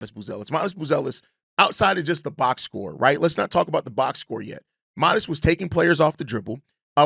Buzelis. Matas Buzelis, outside of just the box score, right? Let's not talk about the box score yet. Matas was taking players off the dribble.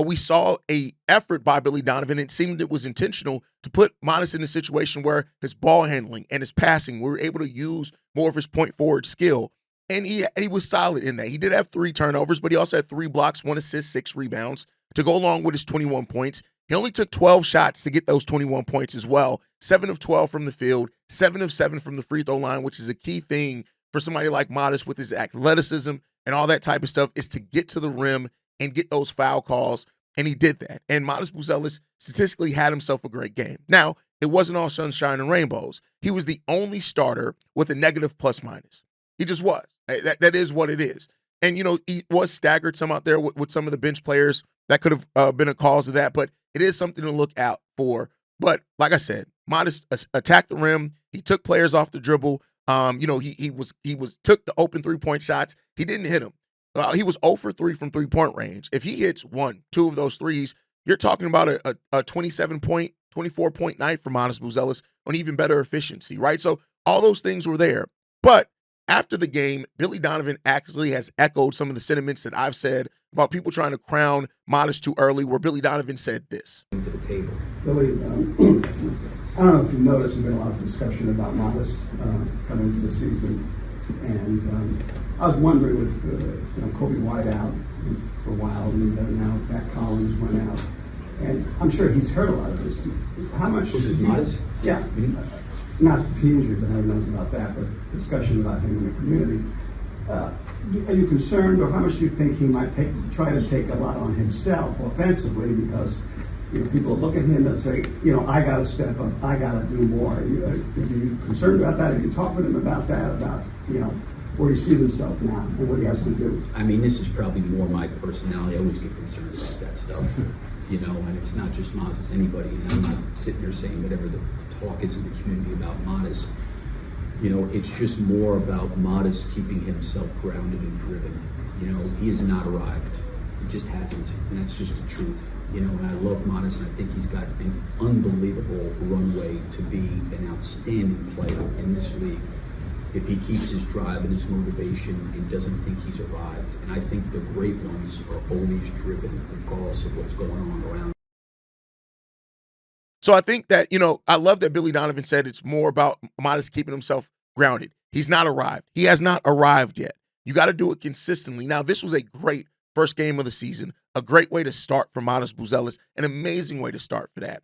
We saw a effort by Billy Donovan. It seemed it was intentional to put Matas in a situation where his ball handling and his passing, we were able to use more of his point forward skill. And he was solid in that. He did have 3 turnovers, but he also had 3 blocks, 1 assist, 6 rebounds to go along with his 21 points. He only took 12 shots to get those 21 points as well. 7 of 12 from the field, 7 of 7 from the free throw line, which is a key thing for somebody like Matas with his athleticism and all that type of stuff, is to get to the rim and get those foul calls, and he did that. And Matas Buzelis statistically had himself a great game. Now, it wasn't all sunshine and rainbows. He was the only starter with a negative plus-minus. He just was. That is what it is. And, he was staggered some out there with some of the bench players. That could have been a cause of that, but it is something to look out for. But like I said, Matas attacked the rim. He took players off the dribble. He took the open 3-point shots. He didn't hit them. He was 0 for 3 from 3-point range. If he hits 1, 2 of those threes, you're talking about a 27-point, 24-point night for Matas Buzelis on even better efficiency, right? So all those things were there. But after the game, Billy Donovan actually has echoed some of the sentiments that I've said about people trying to crown Matas too early, where Billy Donovan said this. To the table. Billy, I don't know if you've noticed, there's been a lot of discussion about Matas coming into the season. And I was wondering with Kobe White out for a while, and now Zach Collins went out. And I'm sure he's heard a lot of this. How much is Matas? Yeah. Mm-hmm. Not the injuries, I never knows about that, but discussion about him in the community. Are you concerned, or how much do you think he might try to take a lot on himself offensively, because people look at him and say, I got to step up, I got to do more. Are you concerned about that? Have you talked with him about that, about where he sees himself now and what he has to do? I mean, this is probably more my personality. I always get concerned about that stuff. And it's not just Matas, it's anybody. And I'm not sitting here saying whatever the talk is in the community about Matas. It's just more about Matas keeping himself grounded and driven. He has not arrived. He just hasn't. And that's just the truth. And I love Matas, and I think he's got an unbelievable runway to be an outstanding player in this league if he keeps his drive and his motivation and doesn't think he's arrived. And I think the great ones are always driven regardless of what's going on around. So I think that, I love that Billy Donovan said it's more about Matas keeping himself grounded. He's not arrived. He has not arrived yet. You got to do it consistently. Now, this was a great first game of the season, a great way to start for Matas Buzelis, an amazing way to start for that.